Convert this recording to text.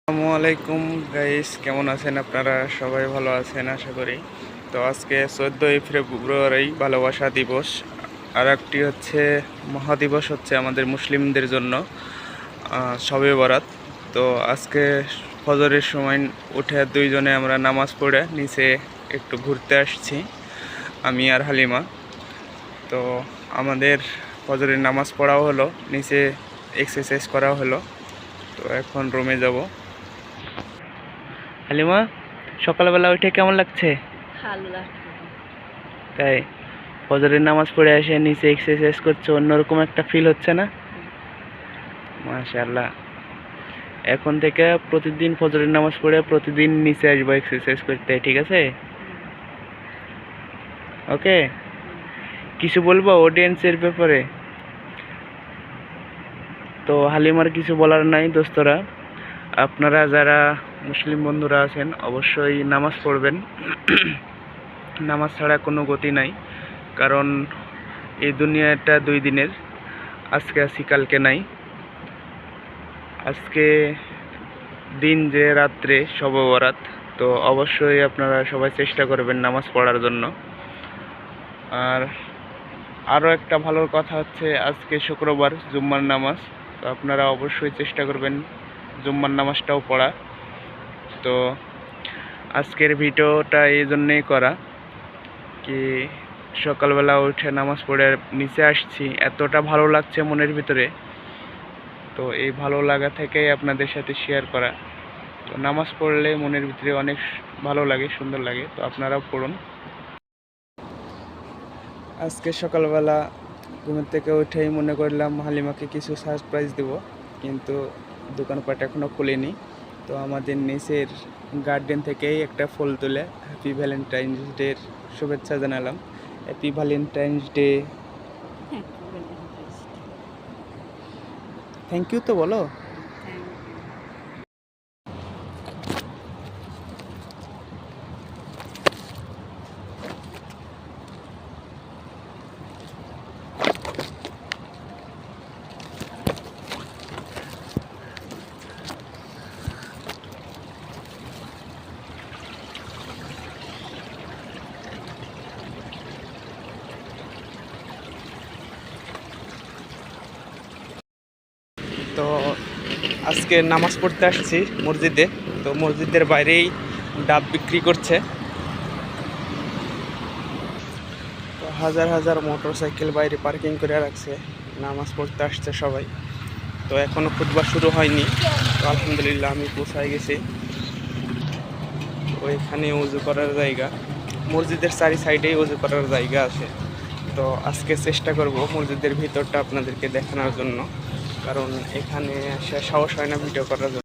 আসসালামু আলাইকুম গাইস, কেমন আছেন আপনারা? সবাই ভালো আছেন আশা করি। তো আজকে 14ই ফেব্রুয়ারি ভালোবাসা দিবস। আর একটি হচ্ছে মহাদিবস হচ্ছে আমাদের মুসলিমদের জন্য শবে বরাত। তো আজকে ফজরের সময় উঠে দুইজনে আমরা নামাজ পড়ে নিচে একটু ঘুরতে আসছি, আমি আর হালিমা। তো আমাদের ফজরের নামাজ পড়াও হলো, নিচে এক্সারসাইজ করা হলো। তো এখন রুমে যাব। হালিমা, সকালবেলা উঠে কেমন লাগছে? ভালো লাগছে। তাই ফজরের নামাজ পড়ে এসে নিচে এক্সারসাইজ করছো, অন্যরকম একটা ফিল হচ্ছে না? মাশাআল্লাহ। এখন থেকে প্রতিদিন ফজরের নামাজ পড়ে প্রতিদিন নিচে আসবো এক্সারসাইজ করতে, ঠিক আছে? ওকে। কিছু বলবো অডিয়েন্সের ব্যাপারে? তো হালিমার কিছু বলার নাই দোস্তরা। আপনারা যারা মুসলিম বন্ধুরা আছেন অবশ্যই নামাজ পড়বেন। নামাজ ছাড়া কোনো গতি নাই, কারণ এই দুনিয়াটা 2 দিনের। আজকে আছি, কালকে নাই। আজকে দিন যে রাত্রে শবে বরাত, তো অবশ্যই আপনারা সবাই চেষ্টা করবেন নামাজ পড়ার জন্য। আর আরও একটা ভালো কথা হচ্ছে আজকে শুক্রবার, জুম্মার নামাজ। তো আপনারা অবশ্যই চেষ্টা করবেন জুম্মার নামাজটাও পড়া। তো আজকের ভিডিওটা এই জন্যেই করা কি, সকালবেলা উঠে নামাজ পড়ে নিচে আসছি, এতটা ভালো লাগছে মনের ভিতরে। তো এই ভালো লাগা থেকেই আপনাদের সাথে শেয়ার করা। তো নামাজ পড়লে মনের ভিতরে অনেক ভালো লাগে, সুন্দর লাগে। তো আপনারাও পড়ুন। আজকে সকালবেলা ঘুমের থেকে উঠেই মনে করলাম হালিমাকে কিছু সারপ্রাইজ দেব, কিন্তু দোকানপাট এখনও খুলিনি। তো আমাদের নিচের গার্ডেন থেকেই একটা ফুল তুলে হ্যাপি ভ্যালেন্টাইন্স ডের শুভেচ্ছা জানালাম। Happy Valentine's day. Thank you তো বলো। তো আজকে নামাজ পড়তে আসছি মসজিদে। তো মসজিদের বাইরেই ডাব বিক্রি করছে। তো হাজার হাজার মোটর সাইকেল বাইরে পার্কিং করে রাখছে, নামাজ পড়তে আসছে সবাই। তো এখনও খুতবা শুরু হয়নি। তো আলহামদুলিল্লাহ আমি পৌঁছায় গেছি। তো এখানে উজু করার জায়গা, মসজিদের চারি সাইডেই উজু করার জায়গা আছে। তো আজকে চেষ্টা করব মসজিদের ভিতরটা আপনাদেরকে দেখানোর জন্য, কারণ এখানে সাহস হয় না ভিডিও করার জন্য।